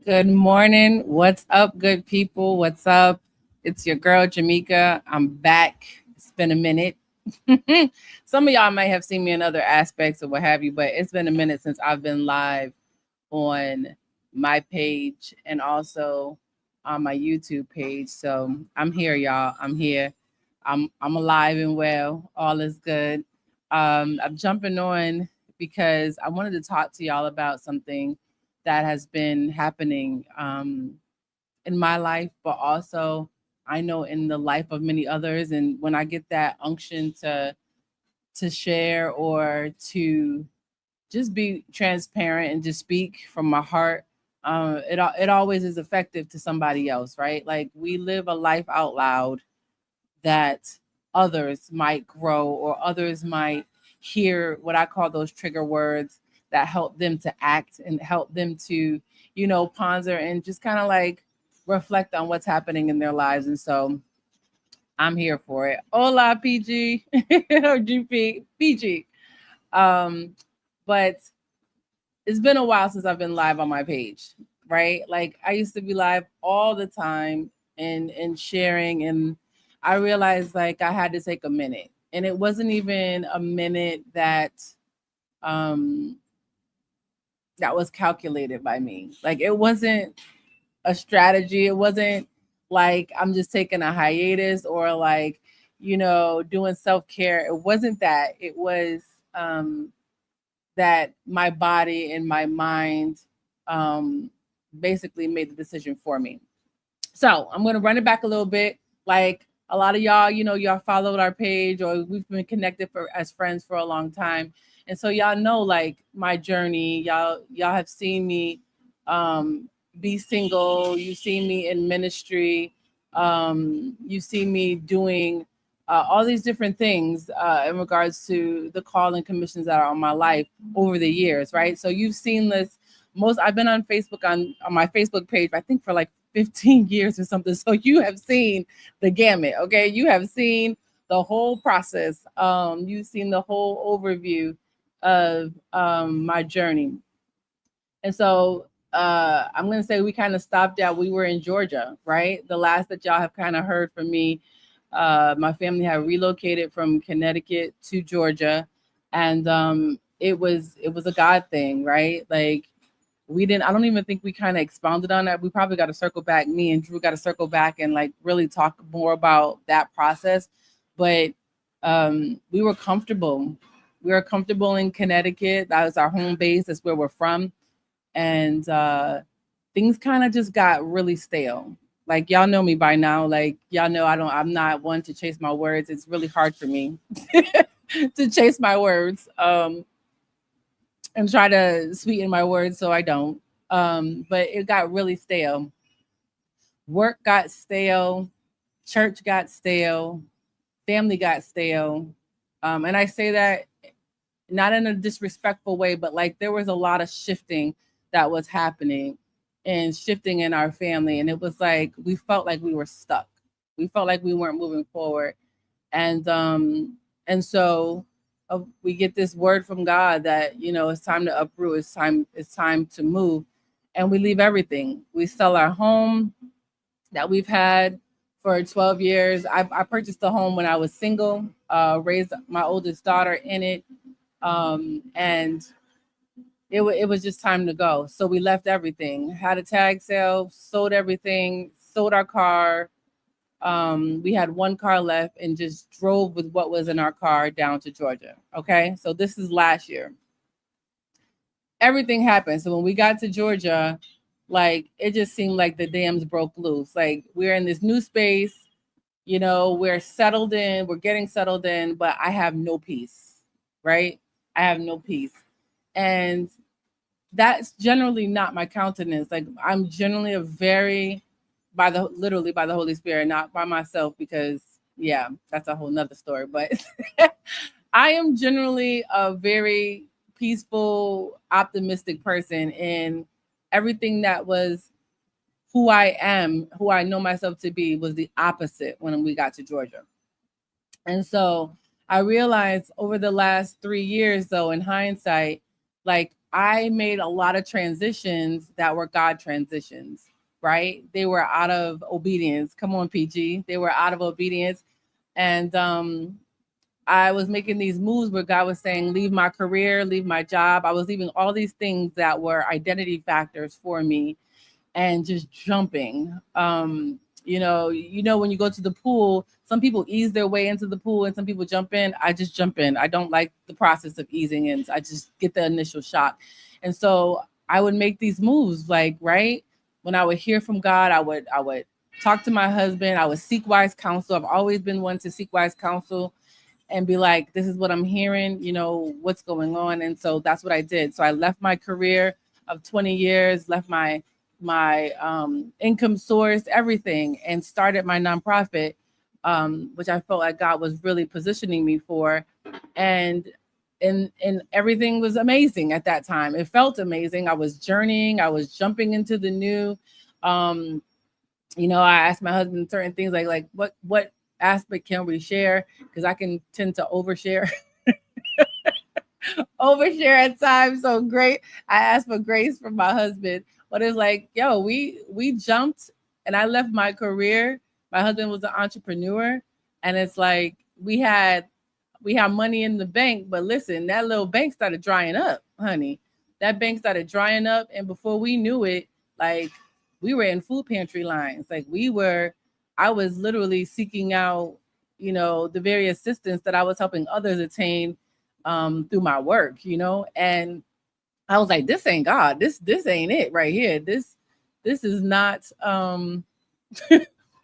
Good morning. What's up, good people? What's up? It's your girl, Jamaica. I'm back. It's been a minute. Some of y'all might have seen me in other aspects or what have you, but it's been a minute since I've been live on my page and also on my YouTube page. So I'm here, y'all. I'm here. I'm alive and well. All is good. I'm jumping on because I wanted to talk to y'all about something that has been happening in my life, but also I know in the life of many others. And when I get that unction to share or to just be transparent and just speak from my heart, it always is effective to somebody else, right? Like we live a life out loud that others might grow or others might hear what I call those trigger words that help them to act and help them to, ponder and just kind of like reflect on what's happening in their lives. And so I'm here for it. Hola, PG or GP, PG. Um, but it's been a while since I've been live on my page, right? Like I used to be live all the time and sharing, and I realized like I had to take a minute. And it wasn't even a minute um that was calculated by me. Like it wasn't a strategy. It wasn't like I'm just taking a hiatus or like, doing self-care. It wasn't that. It was um that my body and my mind um, basically made the decision for me. So I'm going to run it back a little bit. Like a lot of y'all, y'all followed our page or we've been connected for as friends for a long time. And so y'all know like my journey. Y'all have seen me um, be single. You see me in ministry. You see me doing all these different things in regards to the call and commissions that are on my life over the years, right? So you've seen this most. I've been on Facebook on my Facebook page, I think for like 15 years or something. So you have seen the gamut, okay? You have seen the whole process. You've seen the whole overview of my journey. And so I'm going to say we kind of stopped out. We were in Georgia, right? The last that y'all have kind of heard from me, my family had relocated from Connecticut to Georgia. And it was a God thing, right? Like we didn't, I don't even think we kind of expounded on that. We probably got to circle back. Me and Drew got to circle back and like really talk more about that process. But we were comfortable. We were comfortable in Connecticut. That was our home base. That's where we're from. And things kind of just got really stale. Like y'all know me by now. Like y'all know I'm not one to chase my words. It's really hard for me to chase my words. And try to sweeten my words so I don't. But it got really stale. Work got stale, church got stale, family got stale. And I say that not in a disrespectful way, but like there was a lot of shifting that was happening and shifting in our family. And it was like we felt like we were stuck. We felt like we weren't moving forward. And so we get this word from God that it's time to uproot. It's time to move, and we leave everything. We sell our home that we've had for 12 years. I purchased a home when I was single, raised my oldest daughter in it, and it was just time to go. So we left everything. Had a tag sale, sold everything, sold our car. We had one car left and just drove with what was in our car down to Georgia. Okay, so this is last year. Everything happened. So when we got to Georgia, like it just seemed like the dams broke loose. Like we're in this new space, we're settled in, we're getting settled in, but I have no peace, right? I have no peace. And that's generally not my countenance. Like I'm generally a very by the literally by the Holy Spirit, not by myself, because yeah, that's a whole nother story. But I am generally a very peaceful, optimistic person, and everything that was who I am, who I know myself to be, was the opposite when we got to Georgia. And so I realized over the last 3 years, though, in hindsight, like I made a lot of transitions that were God transitions, right? They were out of obedience. Come on, PG. They were out of obedience. And I was making these moves where God was saying, leave my career, leave my job. I was leaving all these things that were identity factors for me and just jumping. When you go to the pool, some people ease their way into the pool and some people jump in. I just jump in. I don't like the process of easing in. I just get the initial shock. And so I would make these moves, like, right when I would hear from God, I would talk to my husband. I would seek wise counsel. I've always been one to seek wise counsel and be like, this is what I'm hearing, what's going on. And so that's what I did. So I left my career of 20 years, left my income source, everything, and started my nonprofit, which I felt like God was really positioning me for. And everything was amazing at that time. It felt amazing. I was journeying, I was jumping into the new. I asked my husband certain things like what aspect can we share, because I can tend to overshare. Overshare at times. So great. I asked for grace from my husband, but it's like, yo, we jumped and I left my career. My husband was an entrepreneur, and it's like we had money in the bank, but listen, that little bank started drying up, honey. That bank started drying up, and before we knew it, like, we were in food pantry lines. I was literally seeking out, the very assistance that I was helping others attain through my work, and I was like, this ain't God. This ain't it right here. This is not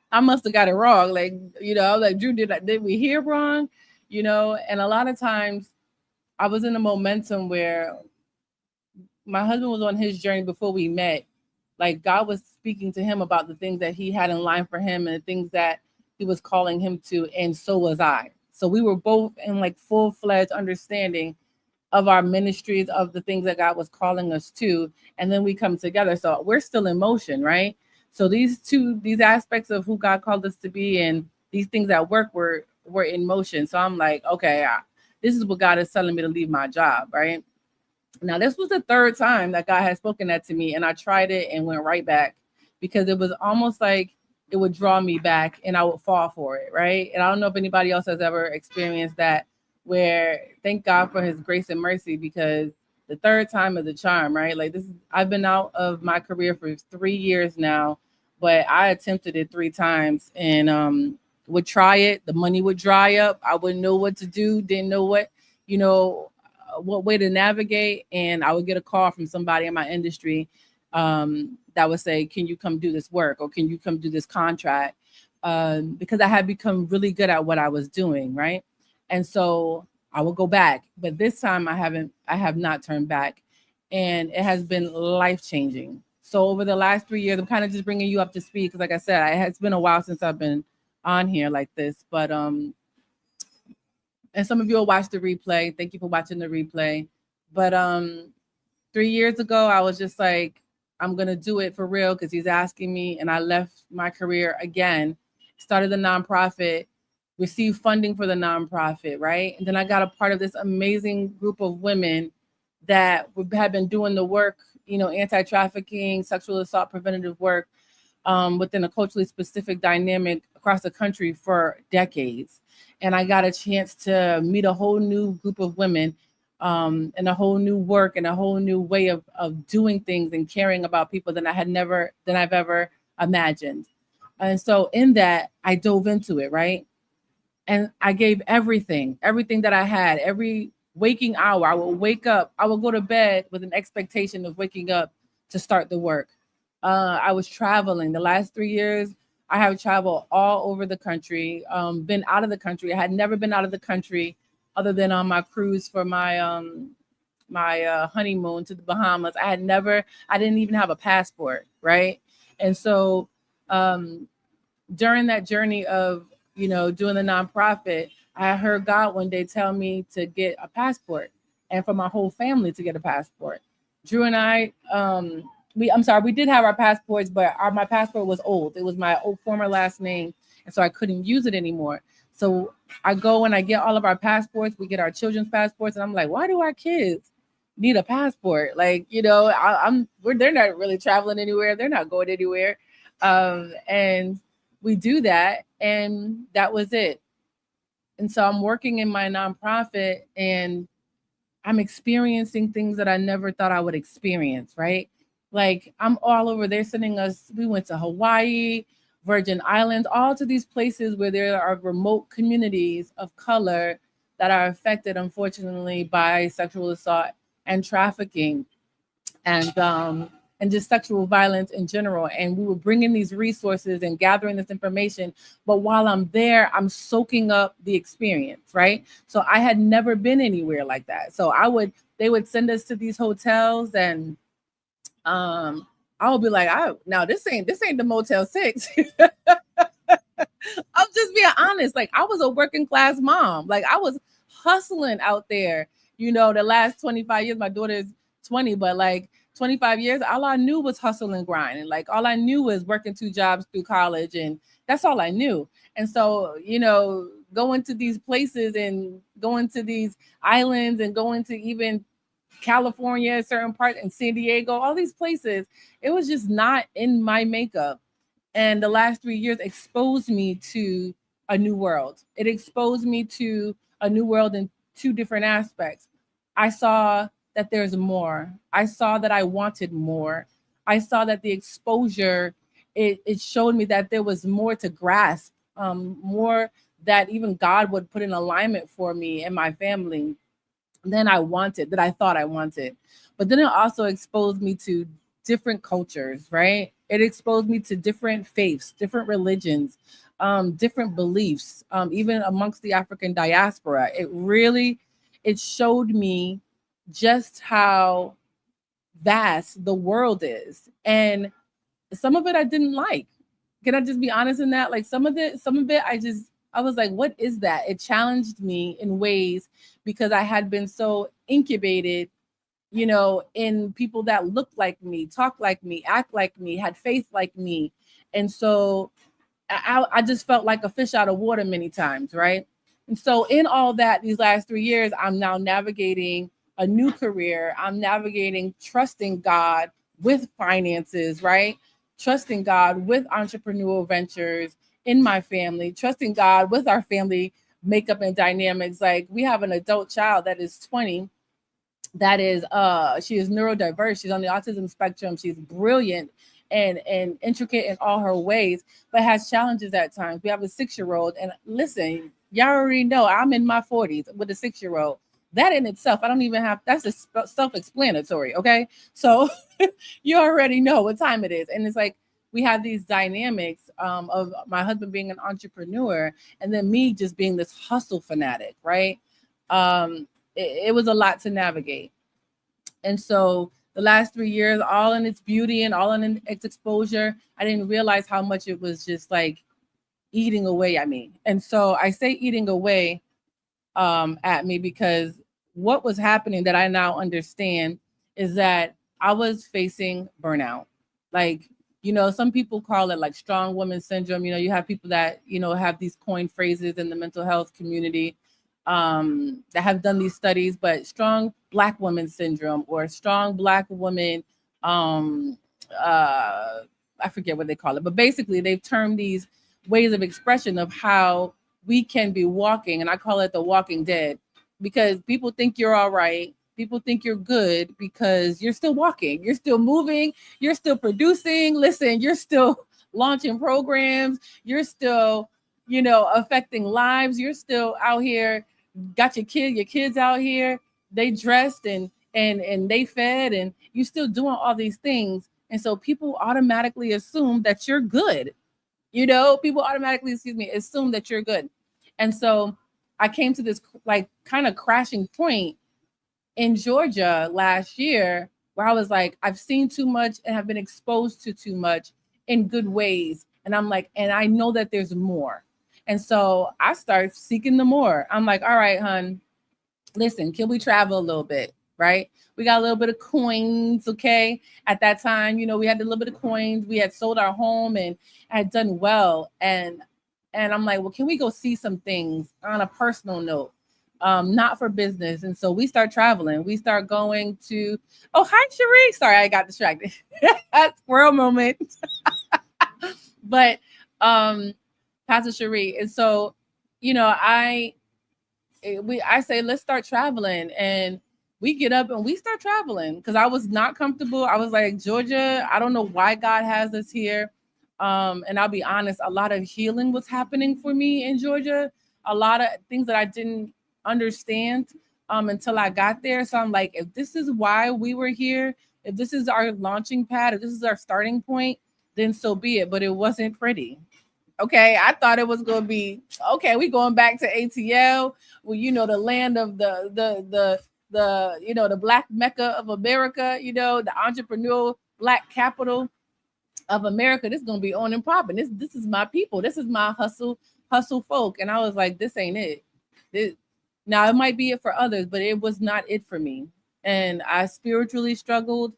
I must have got it wrong. Like, I was like, Drew, did we hear wrong? And a lot of times I was in a momentum where my husband was on his journey before we met. Like, God was speaking to him about the things that he had in line for him and the things that he was calling him to, and so was I. So we were both in like full-fledged understanding of our ministries, of the things that God was calling us to, and then we come together. So we're still in motion, right? So these aspects of who God called us to be and these things at work were in motion. So I'm like, okay, this is what God is telling me to leave my job, right? Now, this was the third time that God had spoken that to me, and I tried it and went right back, because it was almost like it would draw me back and I would fall for it, right? And I don't know if anybody else has ever experienced that, where thank God for his grace and mercy, because the third time is a charm, right? Like, I've been out of my career for 3 years now, but I attempted it 3 times and would try it. The money would dry up. I wouldn't know what to do, didn't know what way to navigate, and I would get a call from somebody in my industry that would say, can you come do this work, or can you come do this contract? Because I had become really good at what I was doing, right? And so I will go back, but this time I have not turned back, and it has been life-changing. So over the last 3 years, I'm kind of just bringing you up to speed, because like I said, it's been a while since I've been on here like this, but and some of you will watch the replay. Thank you for watching the replay. But 3 years ago, I was just like, I'm going to do it for real because he's asking me. And I left my career again, started the nonprofit, received funding for the nonprofit, right? And then I got a part of this amazing group of women that had been doing the work, anti-trafficking, sexual assault preventative work within a culturally specific dynamic across the country for decades. And I got a chance to meet a whole new group of women and a whole new work and a whole new way of doing things and caring about people than I've ever imagined. And so in that, I dove into it, right? And I gave everything that I had, every waking hour. I would wake up, I would go to bed with an expectation of waking up to start the work. I was traveling the last 3 years. I have traveled all over the country, been out of the country. I had never been out of the country other than on my cruise for my honeymoon to the Bahamas. I didn't even have a passport, right? And so during that journey of, doing the nonprofit, I heard God one day tell me to get a passport and for my whole family to get a passport. Drew and I, we did have our passports, but my passport was old. It was my old former last name, and so I couldn't use it anymore. So I go and I get all of our passports. We get our children's passports, and I'm like, why do our kids need a passport. Like, they're not really traveling anywhere. They're not going anywhere. And we do that. And that was it. And so I'm working in my nonprofit and I'm experiencing things that I never thought I would experience, right? Like I'm all over. They're sending us, we went to Hawaii, Virgin Islands, all to these places where there are remote communities of color that are affected, unfortunately, by sexual assault and trafficking and just sexual violence in general. And we were bringing these resources and gathering this information. But while I'm there, I'm soaking up the experience, right? So I had never been anywhere like that. So they would send us to these hotels and I would be like, oh, now this ain't the Motel 6. I'm just being honest. Like I was a working class mom. Like I was hustling out there. The last 25 years, my daughter's 20, but like 25 years, all I knew was hustle and grind. And like all I knew was working 2 jobs through college. And that's all I knew. And so, going to these places and going to these islands and going to even California, certain parts in San Diego, all these places, it was just not in my makeup. And the last 3 years exposed me to a new world. It exposed me to a new world in two different aspects. I saw that there's more. I saw that I wanted more. I saw that the exposure, it showed me that there was more to grasp, more that even God would put in alignment for me and my family than I wanted, that I thought I wanted. But then it also exposed me to different cultures, right? It exposed me to different faiths, different religions, different beliefs, even amongst the African diaspora. It showed me just how vast the world is. And some of it I didn't like. Can I just be honest in that? Like some of it I was like, what is that? It challenged me in ways because I had been so incubated, in people that looked like me, talk like me, act like me, had faith like me. And so I just felt like a fish out of water many times, right? And so in all that, these last 3 years, I'm now navigating a new career. I'm navigating trusting God with finances, right? Trusting God with entrepreneurial ventures in my family, trusting God with our family makeup and dynamics. Like we have an adult child that is 20, that is she is neurodiverse, she's on the autism spectrum, she's brilliant and intricate in all her ways, but has challenges at times. We have a 6-year-old, and listen, y'all already know I'm in my 40s with a 6-year-old. That in itself, I don't even have, that's a self-explanatory. Okay, so you already know what time it is. And it's like we have these dynamics of my husband being an entrepreneur and then me just being this hustle fanatic, right? It was a lot to navigate. And so the last 3 years, all in its beauty and all in its exposure, I didn't realize how much it was just like eating away at me. And so I say eating away at me because what was happening that I now understand is that I was facing burnout. Like, some people call it like strong woman syndrome. You have people that, have these coined phrases in the mental health community that have done these studies, but strong Black woman syndrome or strong Black woman, um, uh, I forget what they call it, but basically they've termed these ways of expression of how we can be walking, and I call it the walking dead, because people think you're all right. People think you're good because you're still walking, you're still moving, you're still producing. Listen, you're still launching programs, you're still, affecting lives, you're still out here, got your kids out here, they dressed and they fed, and you still doing all these things. And so people automatically assume that you're good. People automatically, assume that you're good. And so I came to this like kind of crashing point in Georgia last year where I was like, I've seen too much and have been exposed to too much in good ways. And I'm like, and I know that there's more. And so I start seeking the more. I'm like, all right, hun, listen, can we travel a little bit? Right? We got a little bit of coins. Okay. At that time, we had a little bit of coins. We had sold our home and had done well. And I'm like, well, can we go see some things on a personal note? not for business. And so we start traveling. We start going to, oh, hi, Cherie. Sorry, I got distracted. Squirrel moment. But Pastor Cherie. And so, you know, I say, let's start traveling. And we get up and we start traveling because I was not comfortable. I was like, Georgia, I don't know why God has us here. And I'll be honest, a lot of healing was happening for me in Georgia. A lot of things that I didn't understand until I got there. So I'm like, if this is why we were here, if this is our launching pad, if this is our starting point, then so be it. But it wasn't pretty. Okay, I thought it was gonna be okay. We going back to ATL, well, you know, the land of the you know, the Black Mecca of America, you know, the entrepreneurial Black capital of America. This is gonna be on and popping. This is my people. This is my hustle folk. And I was like, this ain't it. This, now it might be it for others, but it was not it for me. And I spiritually struggled.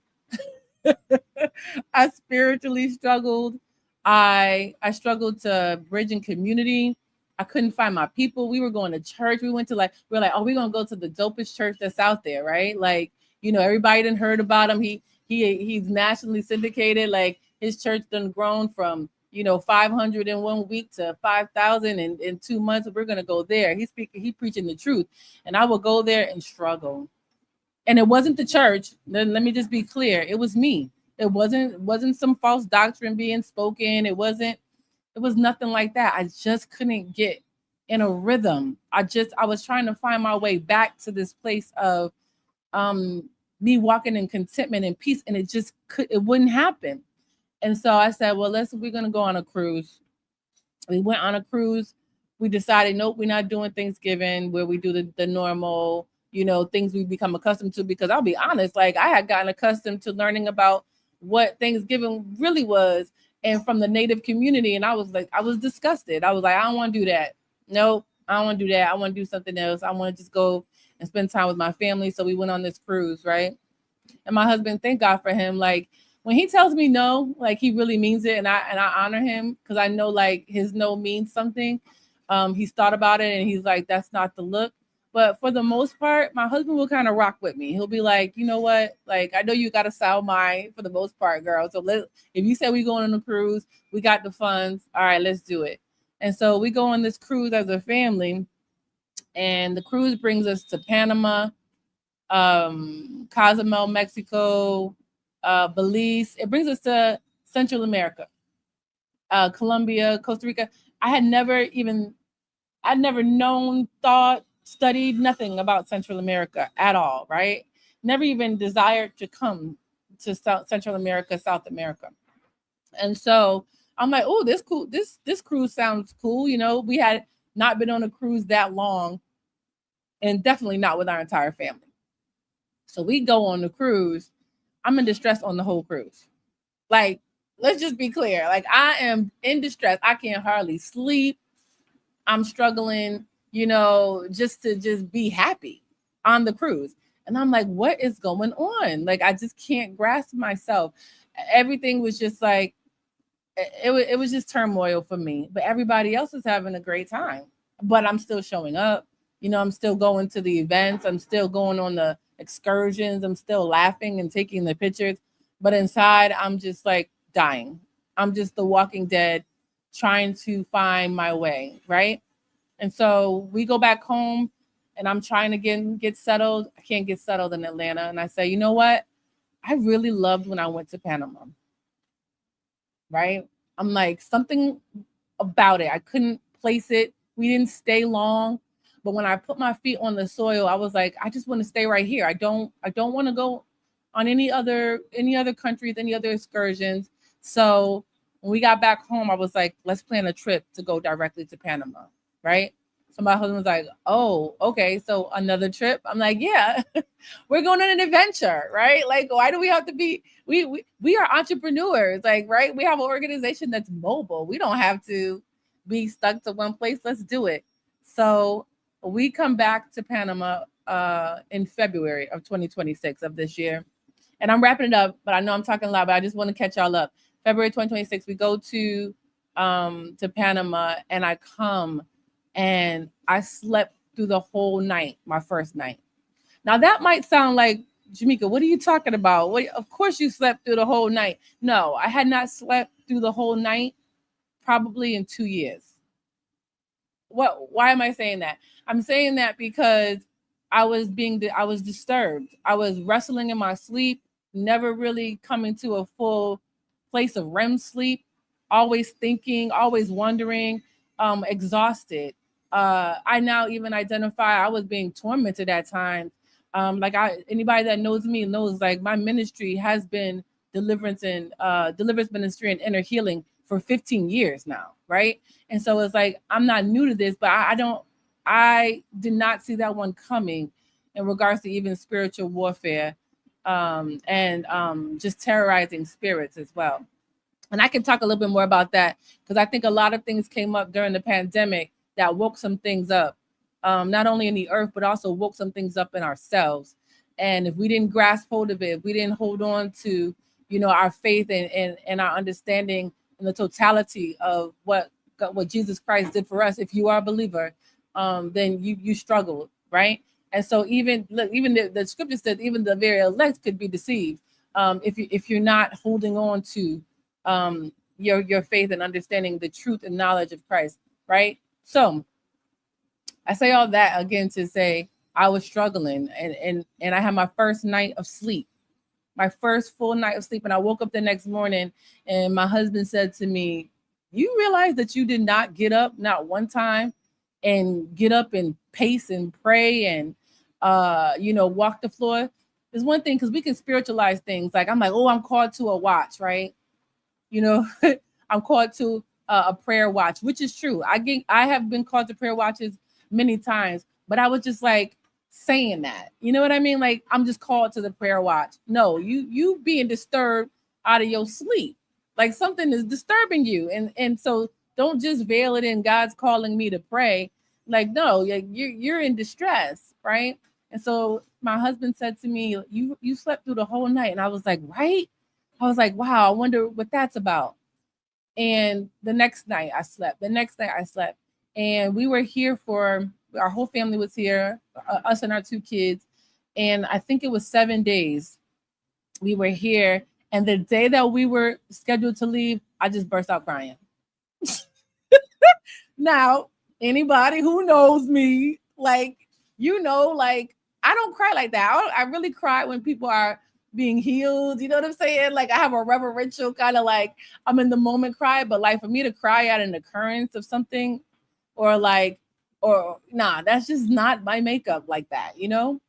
I spiritually struggled. I struggled to bridge in community. I couldn't find my people. We were going to church. We went to like, we are like, oh, we're gonna go to the dopest church that's out there, right? Like, you know, everybody done heard about him. He's nationally syndicated. Like his church done grown from, you know, 500 in 1 week to 5,000 in 2 months. We're gonna go there. He preaching the truth. And I would go there and struggle. And it wasn't the church. Let me just be clear. It was me. It wasn't some false doctrine being spoken. It was nothing like that. I just couldn't get in a rhythm. I was trying to find my way back to this place of me walking in contentment and peace, and it wouldn't happen. And so I said, well, we're gonna go on a cruise. We went on a cruise. We decided, nope, we're not doing Thanksgiving where we do the normal, you know, things we become accustomed to. Because I'll be honest, like I had gotten accustomed to learning about what Thanksgiving really was and from the Native community. And I was disgusted. I was like, I don't want to do that. Nope, I don't want to do that. I want to do something else. I want to just go and spend time with my family. So we went on this cruise, right? And my husband, thank God for him. Like when he tells me no, like he really means it. And I honor him because I know like his no means something. He's thought about it and he's like, that's not the look. But for the most part, my husband will kind of rock with me. He'll be like, you know what? Like, I know you got a sound mind for the most part, girl. So if you say we going on a cruise, we got the funds. All right, let's do it. And so we go on this cruise as a family. And the cruise brings us to Panama, Cozumel, Mexico, Belize. It brings us to Central America, Colombia, Costa Rica. I'd never known, thought, studied nothing about Central America at all, right? Never even desired to come to Central America, South America. And so I'm like, oh, this cool. This cruise sounds cool. You know, we had not been on a cruise that long and definitely not with our entire family. So we go on the cruise. I'm in distress on the whole cruise. Like, let's just be clear. Like, I am in distress. I can't hardly sleep. I'm struggling, you know, just to be happy on the cruise. And I'm like, what is going on? Like, I just can't grasp myself. Everything was just like, it was just turmoil for me. But everybody else is having a great time. But I'm still showing up. You know, I'm still going to the events. I'm still going on the excursions. I'm still laughing and taking the pictures. But inside, I'm just like dying. I'm just the Walking Dead trying to find my way, right? And so we go back home and I'm trying to get settled. I can't get settled in Atlanta. And I say, you know what? I really loved when I went to Panama, right? I'm like, something about it. I couldn't place it. We didn't stay long. But when I put my feet on the soil, I was like, I just want to stay right here. I don't want to go on any other countries, any other excursions. So when we got back home, I was like, let's plan a trip to go directly to Panama, right? So my husband was like, oh, okay, so another trip. I'm like, yeah, we're going on an adventure, right? Like, why do we have to be, we are entrepreneurs, like, right? We have an organization that's mobile. We don't have to be stuck to one place. Let's do it. So we come back to Panama in February of 2026 of this year. And I'm wrapping it up, but I know I'm talking a lot, but I just want to catch y'all up. February 2026, we go to Panama, and I come and I slept through the whole night, my first night. Now that might sound like, Jamaica, what are you talking about? What, of course you slept through the whole night. No, I had not slept through the whole night probably in 2 years. Why am I saying that? I'm saying that because I was disturbed. I was wrestling in my sleep, never really coming to a full place of REM sleep, always thinking, always wondering, exhausted. I now even identify I was being tormented at times. Anybody that knows me knows like my ministry has been deliverance ministry and inner healing for 15 years now, right? And so it's like I'm not new to this, but I did not see that one coming in regards to even spiritual warfare, and just terrorizing spirits as well. And I can talk a little bit more about that because I think a lot of things came up during the pandemic that woke some things up, not only in the earth, but also woke some things up in ourselves. And if we didn't grasp hold of it, if we didn't hold on to, our faith and our understanding and the totality of what Jesus Christ did for us, if you are a believer, then you struggled, right? And so even look, even the scripture says even the very elect could be deceived, if you're not holding on to your faith and understanding the truth and knowledge of Christ, right? So I say all that again to say I was struggling, and I had my first night of sleep, my first full night of sleep, and I woke up the next morning, and my husband said to me, "You realize that you did not get up not one time, and get up and pace and pray and walk the floor." There's one thing because we can spiritualize things. Like I'm like, oh, I'm called to a watch, right? You know, I'm called to a prayer watch, which is true. I have been called to prayer watches many times, but I was just like saying that, you know what I mean? Like I'm just called to the prayer watch. No, you being disturbed out of your sleep, like something is disturbing you, and so don't just veil it in God's calling me to pray. Like no, you're in distress, right? And so my husband said to me, "You slept through the whole night," and I was like, right? I was like, wow, I wonder what that's about. And the next night I slept. The next night I slept. And we were here for our whole family was here, us and our two kids. And I think it was 7 days we were here. And the day that we were scheduled to leave, I just burst out crying. Now, anybody who knows me, like, like I don't cry like that. I really cry when people are being healed. You know what I'm saying? Like I have a reverential kind of like I'm in the moment cry, but like for me to cry at an occurrence of something or like, or nah, that's just not my makeup like that, you know?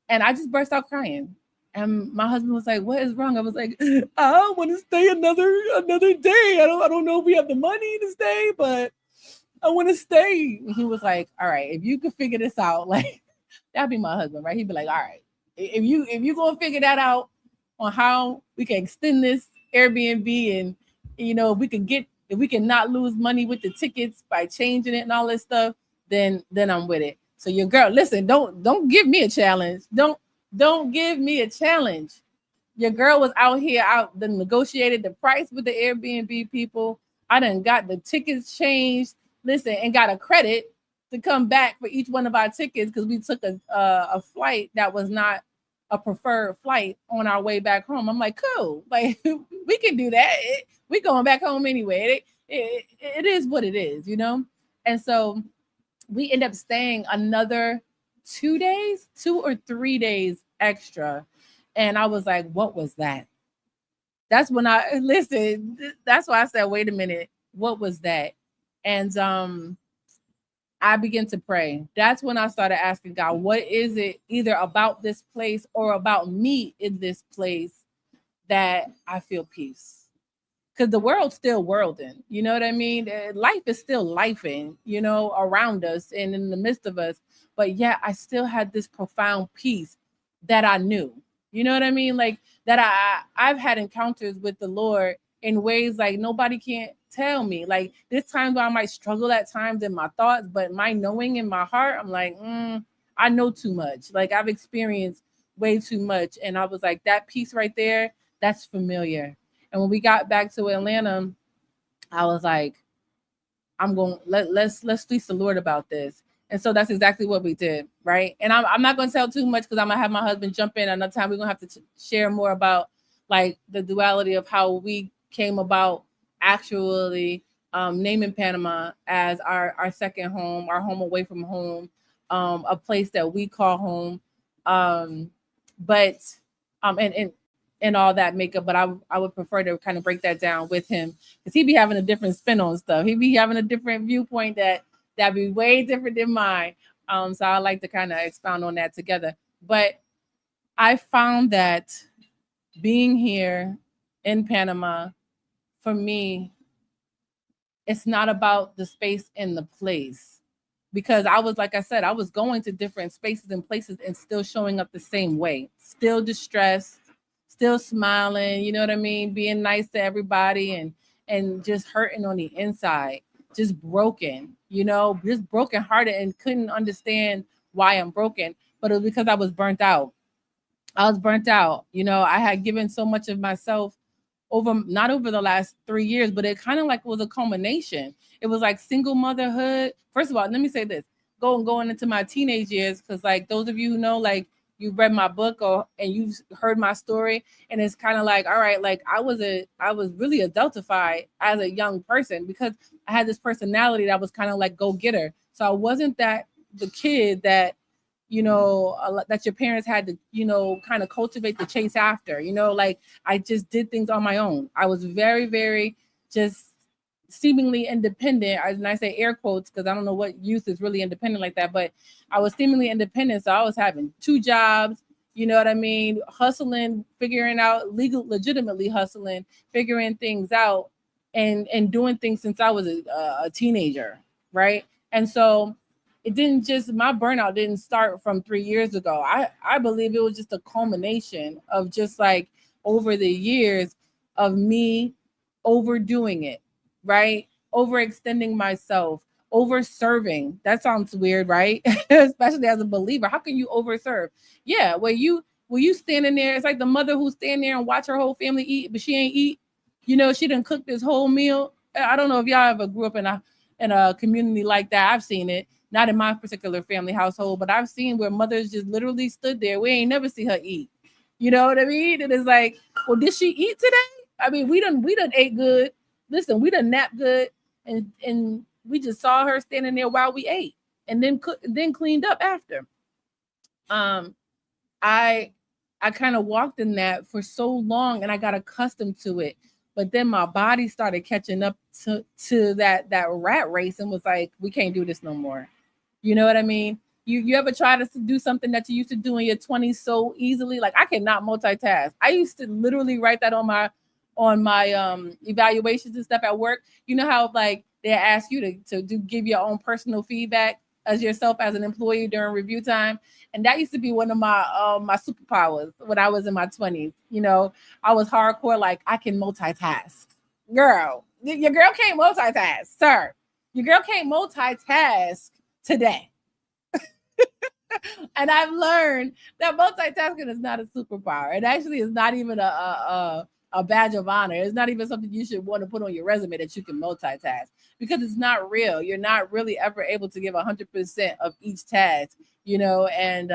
And I just burst out crying. And my husband was like, "What is wrong?" I was like, "I want to stay another day. I don't know if we have the money to stay, but I want to stay." And he was like, "All right, if you could figure this out, like that'd be my husband, right?" He'd be like, "All right, if you gonna figure that out on how we can extend this Airbnb, and if we can not lose money with the tickets by changing it and all this stuff, then I'm with it." So your girl, listen, don't give me a challenge. Don't give me a challenge. Your girl was out here out the negotiated the price with the Airbnb people. I done got the tickets changed. Listen, and got a credit to come back for each one of our tickets because we took a flight that was not a preferred flight on our way back home. I'm like, cool, like we can do that. We going back home anyway. It is what it is, you know. And so we end up staying another 2 days, 2 or 3 days extra. And I was like, what was that? That's when I listen. That's why I said, wait a minute, what was that? And I began to pray. That's when I started asking God, what is it either about this place or about me in this place that I feel peace? Because the world's still worlding, you know what I mean? Life is still lifing, around us and in the midst of us. But yet I still had this profound peace that I knew. You know what I mean? Like that I've had encounters with the Lord in ways like nobody can't tell me. Like there's times where I might struggle at times in my thoughts, but my knowing in my heart, I'm like, I know too much. Like I've experienced way too much. And I was like, that piece right there, that's familiar. And when we got back to Atlanta, I was like, I'm going let's please the Lord about this. And so that's exactly what we did, right? And I'm not going to tell too much because I'm going to have my husband jump in another time. We're going to have to share more about like the duality of how we came about actually naming Panama as our second home, our home away from home, a place that we call home. Um, but and all that makeup, but I would prefer to kind of break that down with him because he'd be having a different spin on stuff. He'd be having a different viewpoint that'd be way different than mine. So I like to kind of expound on that together. But I found that being here in Panama, for me, it's not about the space and the place. Because I was, like I said, I was going to different spaces and places and still showing up the same way, still distressed, still smiling, you know what I mean? Being nice to everybody and just hurting on the inside, just broken, just broken hearted and couldn't understand why I'm broken. But it was because I was burnt out. I was burnt out. I had given so much of myself over, not over the last 3 years, but it kind of like was a culmination. It was like single motherhood. First of all, let me say this: going into my teenage years, because like those of you who know, like you read my book and you've heard my story, and it's kind of like, all right, like I was really adultified as a young person because I had this personality that was kind of like go getter. So I wasn't that the kid that that your parents had to, kind of cultivate the chase after, like I just did things on my own. I was very, very just seemingly independent. And I say air quotes because I don't know what youth is really independent like that, but I was seemingly independent. So I was having 2 jobs, you know what I mean? Hustling, figuring out legitimately hustling, figuring things out and doing things since I was a teenager. Right. And so it didn't just, my burnout didn't start from 3 years ago. I believe it was just a culmination of just like over the years of me overdoing it, right? Overextending myself, over serving. That sounds weird, right? Especially as a believer. How can you overserve? Yeah, you standing there, it's like the mother who's standing there and watch her whole family eat, but she ain't eat. She didn't cook this whole meal. I don't know if y'all ever grew up in a community like that. I've seen it, not in my particular family household, but I've seen where mothers just literally stood there. We ain't never see her eat. You know what I mean? And it's like, well, did she eat today? I mean, we done ate good. Listen, we done napped good, and we just saw her standing there while we ate, and then cleaned up after. Um, I I kind of walked in that for so long, and I got accustomed to it. But then my body started catching up to that rat race and was like, we can't do this no more. You know what I mean? You ever try to do something that you used to do in your 20s so easily? Like I cannot multitask. I used to literally write that on my evaluations and stuff at work. You know how like they ask you to give your own personal feedback as yourself as an employee during review time, and that used to be one of my superpowers when I was in my 20s. I was hardcore, like I can multitask. Girl, your girl can't multitask, sir. Your girl can't multitask today. And I've learned that multitasking is not a superpower. It actually is not even a badge of honor. It's not even something you should want to put on your resume that you can multitask, because it's not real. You're not really ever able to give 100% of each task, and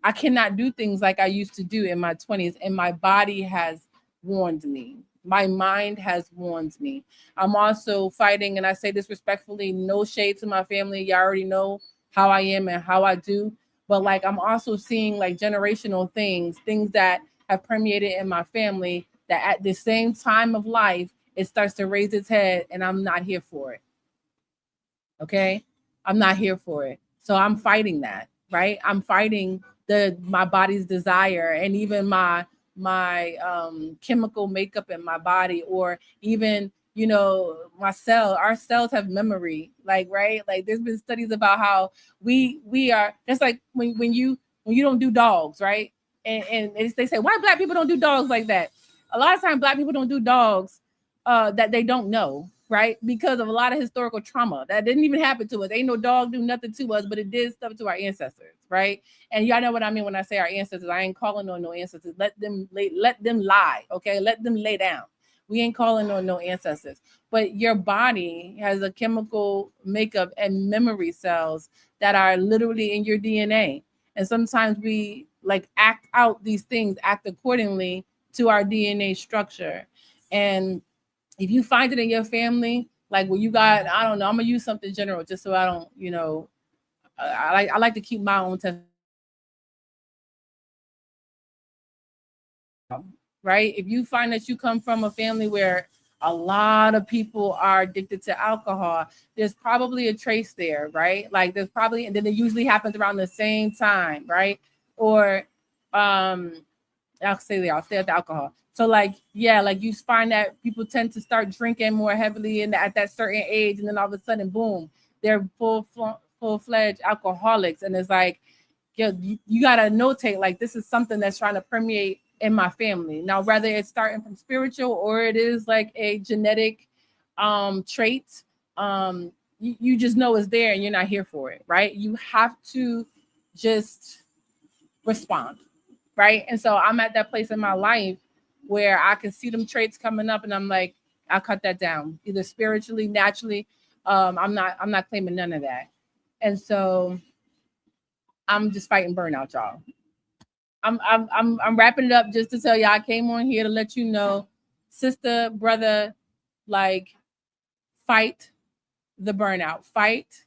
I cannot do things like I used to do in my 20s, and my body has warned me. My mind has warned me. I'm also fighting, and I say this respectfully, no shade to my family. You already know how I am and how I do. But like I'm also seeing like generational things that have permeated in my family, that at the same time of life, it starts to raise its head, and I'm not here for it. Okay. I'm not here for it. So I'm fighting that, right? I'm fighting my body's desire, and even my chemical makeup in my body, or even our cells have memory, like, right? Like there's been studies about how we are just like when you don't do dogs, right? And they say, why black people don't do dogs like that? A lot of times black people don't do dogs that they don't know, right? Because of a lot of historical trauma that didn't even happen to us. Ain't no dog do nothing to us, but it did stuff to our ancestors, right? And y'all know what I mean when I say our ancestors. I ain't calling on no ancestors. Let them lie, okay? Let them lay down. We ain't calling on no ancestors. But your body has a chemical makeup and memory cells that are literally in your DNA. And sometimes we like act out these things, act accordingly to our DNA structure. And if you find it in your family, like when you got, I don't know, I'm gonna use something general just so I don't, I like to keep my own test, right? If you find that you come from a family where a lot of people are addicted to alcohol, there's probably a trace there, right? Like there's probably, and then it usually happens around the same time, right? Or I'll say there, I'll stay at the alcohol. So like, yeah, like you find that people tend to start drinking more heavily at that certain age, and then all of a sudden, boom, they're full-fledged alcoholics. And it's like, yo, you gotta notate like this is something that's trying to permeate in my family. Now, whether it's starting from spiritual or it is like a genetic trait, you just know it's there and you're not here for it, right? You have to just respond, right? And so I'm at that place in my life where I can see them traits coming up, and I'm like, I'll cut that down, either spiritually, naturally. I'm not claiming none of that. And so I'm just fighting burnout, y'all. I'm wrapping it up just to tell y'all I came on here to let you know, sister, brother, like fight the burnout, fight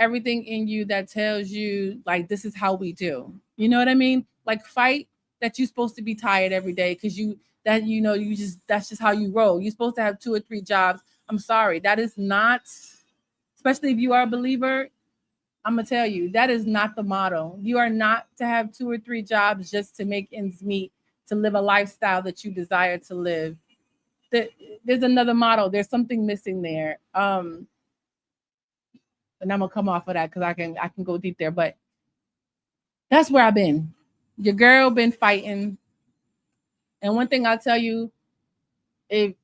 everything in you that tells you like this is how we do. You know what I mean? Like fight that you're supposed to be tired every day because you just that's just how you roll. You're supposed to have 2 or 3 jobs. I'm sorry, that is not, especially if you are a believer. I'm gonna tell you that is not the motto. You are not to have 2 or 3 jobs just to make ends meet, to live a lifestyle that you desire to live. There's another motto. There's something missing there. And I'm gonna come off of that because I can go deep there. But that's where I've been. Your girl been fighting. And one thing I'll tell you, if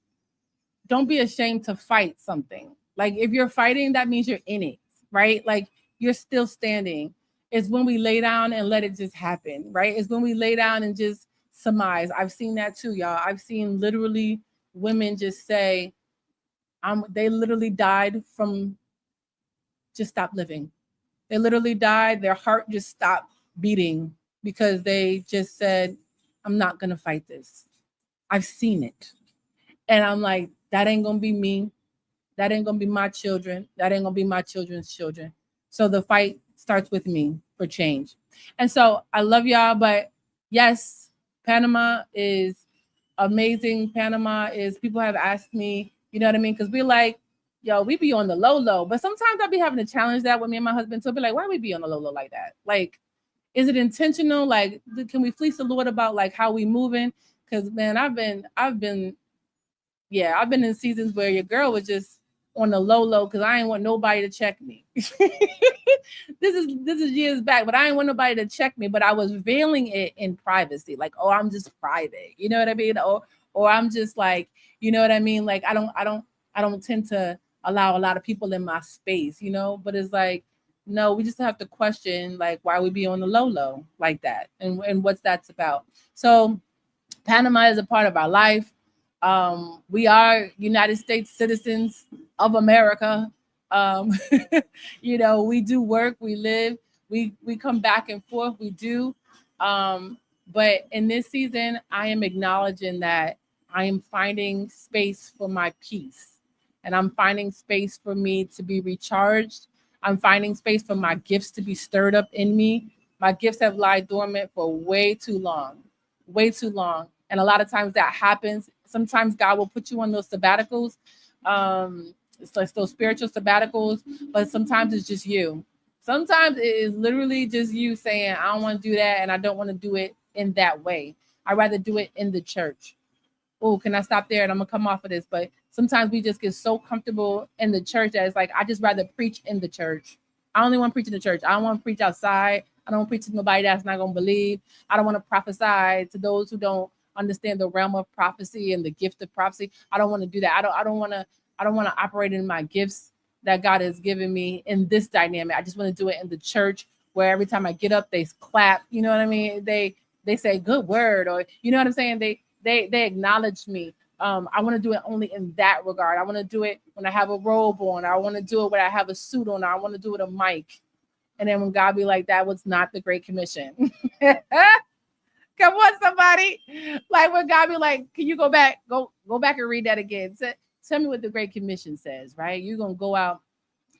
don't be ashamed to fight something. Like if you're fighting, that means you're in it, right? Like you're still standing. It's when we lay down and let it just happen, right? It's when we lay down and just surmise. I've seen that too, y'all. I've seen literally women just say, they literally died from just stop living. They literally died. Their heart just stopped beating because they just said, I'm not going to fight this. I've seen it. And I'm like, that ain't going to be me. That ain't going to be my children. That ain't going to be my children's children. So the fight starts with me for change. And so I love y'all. But yes, Panama is amazing. Panama is, people have asked me, you know what I mean? Because we're like, yo, we be on the low low. But sometimes I'll be having to challenge that with me and my husband. So I'll be like, why we be on the low low like that? Like, is it intentional? Like, can we fleece the Lord about like how we moving? Because man, I've been in seasons where your girl was just on the low low because I ain't want nobody to check me. This is years back, but I ain't want nobody to check me. But I was veiling it in privacy, like, oh, I'm just private. You know what I mean? Or I'm just like, you know what I mean? Like I don't tend to allow a lot of people in my space, you know. But it's like, no, we just have to question like why we be on the low low like that, and what's that's about. So Panama is a part of our life. We are United States citizens of America. Um, we do work, we live, we come back and forth, we do. But in this season, I am acknowledging that I am finding space for my peace, and I'm finding space for me to be recharged. I'm finding space for my gifts to be stirred up in me. My gifts have lied dormant for way too long. And a lot of times that happens. Sometimes God will put you on those sabbaticals. It's like those spiritual sabbaticals, but sometimes it's just you. Sometimes it is literally just you saying, I don't want to do that, and I don't want to do it in that way. I'd rather do it in the church. Oh, can I stop there? And I'm gonna come off of this. But sometimes we just get so comfortable in the church that it's like, I just rather preach in the church. I only want to preach in the church. I don't want to preach outside. I don't want to preach to nobody that's not gonna believe. I don't want to prophesy to those who don't understand the realm of prophecy and the gift of prophecy. I don't want to do that. I don't want to operate in my gifts that God has given me in this dynamic. I just want to do it in the church where every time I get up, they clap. You know what I mean? They say good word, or you know what I'm saying? They acknowledge me. I want to do it only in that regard. I want to do it when I have a robe on. I want to do it when I have a suit on. I want to do it a mic. And then when God be like, that was not the Great Commission. Come on, somebody. Like when God be like, can you go back and read that again? Tell me what the Great Commission says, right? You're gonna go out,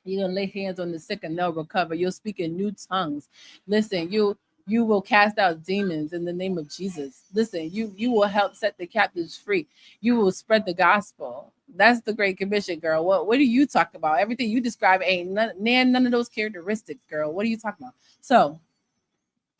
you're gonna lay hands on the sick and they'll recover. You'll speak in new tongues. Listen, you will cast out demons in the name of Jesus. Listen, you will help set the captives free. You will spread the gospel. That's the Great Commission, girl. What do you talk about? Everything you describe ain't none of those characteristics, girl. What are you talking about? So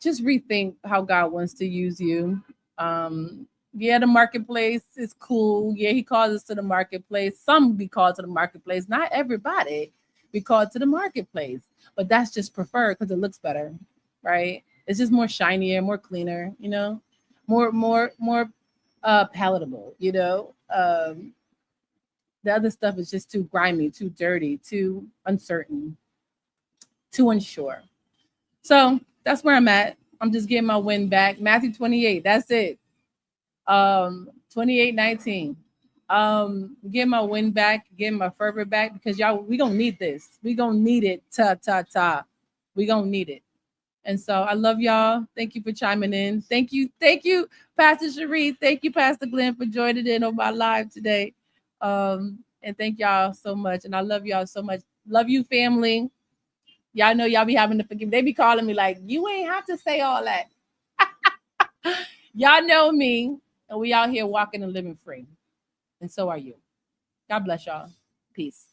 just rethink how God wants to use you. Yeah, the marketplace is cool. Yeah, he calls us to the marketplace. Some be called to the marketplace. Not everybody be called to the marketplace, but that's just preferred because it looks better, right? It's just more shinier, more cleaner, more palatable, the other stuff is just too grimy, too dirty, too uncertain, too unsure. So that's where I'm at. I'm just getting my win back. Matthew 28. That's it. 28:19. Getting my win back, getting my fervor back because y'all, we gonna need this. We gonna need it. Ta. We gonna need it. And so I love y'all. Thank you for chiming in. Thank you, Pastor Cherie. Thank you, Pastor Glenn, for joining in on my live today. And thank y'all so much. And I love y'all so much. Love you, family. Y'all know y'all be having to forgive. They be calling me like, you ain't have to say all that. Y'all know me, and we out here walking and living free. And so are you. God bless y'all. Peace.